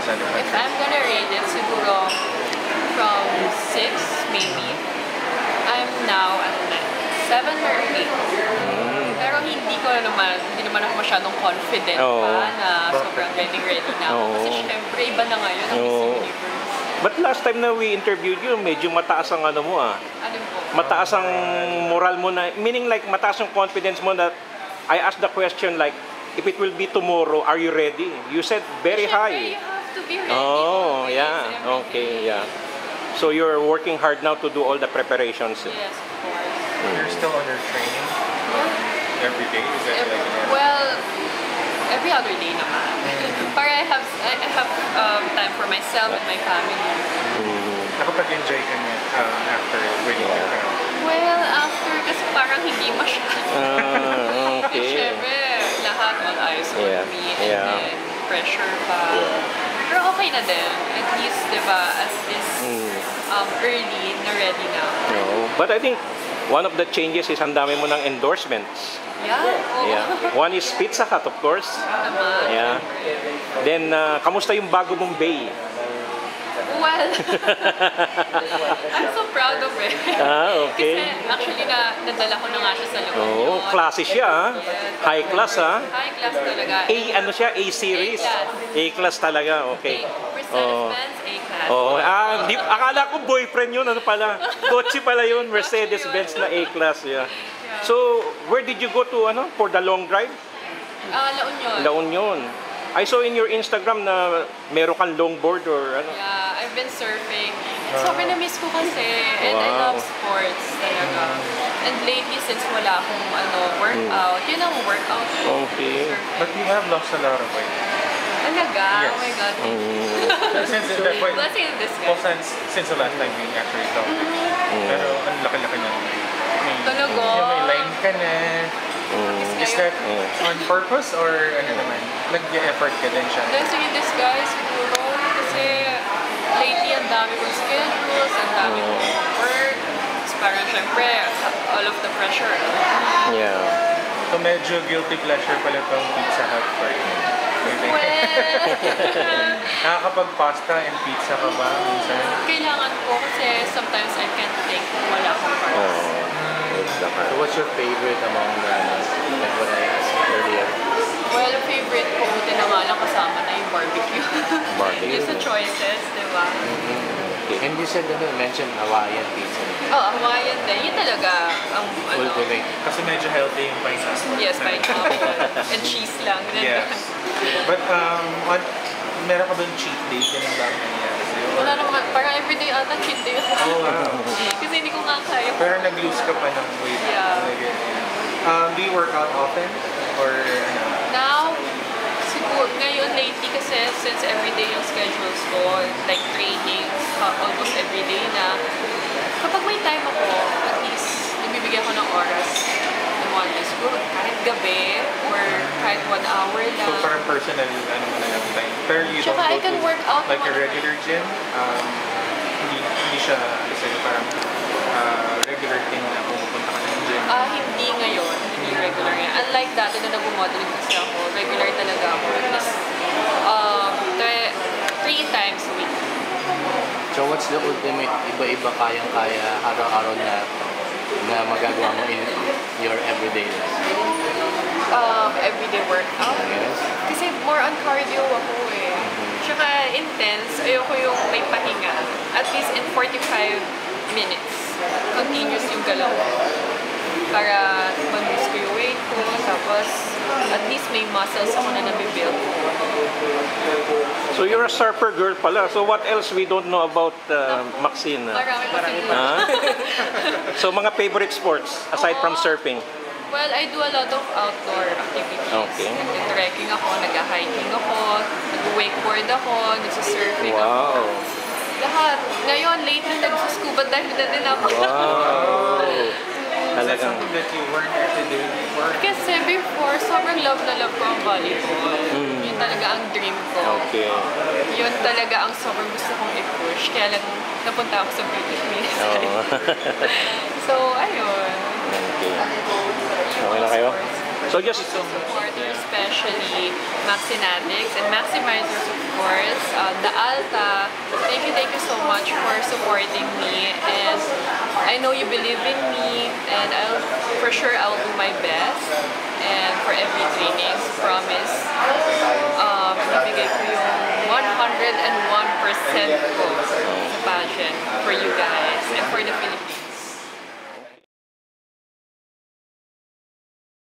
other If countries? I'm gonna rate it, siguro from 6, maybe. I'm now at 7 or 8. Pero hindi naman ako masyadong confident pa na sobrang ready na ako. Kasi syempre, iba na ngayon ang Miss Universe. But last time na we interviewed you, medyo mataas ang ano mo ah. Ano po? Mataas ang moral mo na, meaning like mataas ang confidence mo that I asked the question like, if it will be tomorrow, are you ready? You said very Syempre, high. you have to be ready. Oh, always, yeah. every Okay, day. yeah. So you're working hard now to do all the preparations. Yes, of course. You're still under training every day? Is that like Well, every other day naman. Para I have time for myself and my family. nakapag-enjoy ka niya after winning the crown? Well, after, kasi parang hindi masyado. Kasi Okay. syempre, lahat all eyes on me and then pressure pa. Pero okay na din. At least, di ba, at this early, na ready na. No. But I think one of the changes is ang dami mo ng endorsements. Yeah. Oo. Yeah. One is Pizza Hut, of course. Naman. Yeah. Then, kamusta yung bago mong bay? Well, I'm so proud of it. Okay. Kasi actually nadala ko na nga siya sa loob. Oh, classy siya, ah. High class, ah. High class talaga. Ano siya? A series? A-class talaga, okay. Mercedes-Benz A-class. Oh, akala ko boyfriend yun, ano pala? Kotse pala yun, Mercedes-Benz na A-class, yeah. So, where did you go to, for the long drive? La Union. La Union. I saw in your Instagram na meron kang longboard or ano. Yeah, I've been surfing. Sobrang na-miss ko kasi. And I love sports talaga. And lately, since wala akong workout, yun ang workout ko. Okay. But you have lost a lot of weight. Talaga? Yes. Oh my God. Since that point, Blessing in well, disguise. since the last time we actually talked. Pero ang laki-laki na. Talaga? May line ka na. Is that on purpose or ano naman? Nag-effort ka din siya? Blessing in disguise siguro. Kasi lately, ang dami kong schedules, ang dami kong work. Tapos parang syempre, all of the pressure. Yeah. So medyo guilty pleasure pala itong Pizza Hut for you. Well, Nakakapag-pasta and pizza ka ba minsan? kailangan ko kasi sometimes I can't think kung wala akong parts. So what's your favorite among the, like what I asked earlier? Well, favorite ko, buti na nga lang kasama na yung barbecue. Barbecue. Yung sa choices, di ba? And you said mentioned Hawaiian pizza. Oh, Hawaiian din. Yun talaga ang Ultimate. Kasi medyo healthy yung paisas. Yes, pineapple. And cheese lang. Yes. But meron ka bang cheat day? Ganun ba ang nangyari sa'yo? Wala naman. Parang everyday ata cheat day ako. Oh, wow. Kasi hindi ko nga kaya. Pero nag-lose ka pa ng weight. Yeah. Do you work out often? Or ano? Now, siguro, ngayon lately kasi since everyday yung schedules ko, like trainings, almost everyday na, kapag may time ako, at least nagbibigyan ko ng oras ng one day. Siguro kahit gabi or kahit 1 hour lang. So parang personal, ano mo na lang time. Pero you Tsaka don't I go can to work out like a naman. regular gym? Hindi siya, kasi parang regular thing na pumupunta ka ng gym. Hindi ngayon. Hindi regular ngayon. Unlike dati na nag-modeling kasi ako, regular talaga ako. At least 3 times a week. So what's the ultimate iba-iba kayang-kaya araw-araw na magagawa mo in your everyday life? Everyday workout. Yes. Kasi more on cardio ako eh. Tsaka intense, ayoko yung may pahinga. At least in 45 minutes, continuous yung galaw ko. Para mag-lose ko yung weight ko, tapos at least may muscles ako na nabibuild. So you're a surfer girl pala. So what else we don't know about Maxine? Marami pa siguro. So mga favorite sports aside from surfing? Well, I do a lot of outdoor activities. Okay. Nag-trekking ako, nag-hiking ako, nag-wakeboard ako, nagsusurfing ako. Wow. Lahat. Ngayon, lately, nagsuscuba dive na din ako. Wow. Is that something that you weren't actually doing before? Kasi before, sobrang love na love ko ang volleyball. Yun talaga ang dream ko. Okay. Yun talaga ang sobrang gusto kong i-push. Kaya lang napunta ako sa British Miss. So, ayun. Okay. Okay na kayo? So just supporter, especially Maxinatics and Maximizers, of course. the Alta. Thank you so much for supporting me, and I know you believe in me, and for sure I'll do my best. And for every trainings, promise, ibibigay ko yung 101% ko sa passion for you guys and for the Philippines.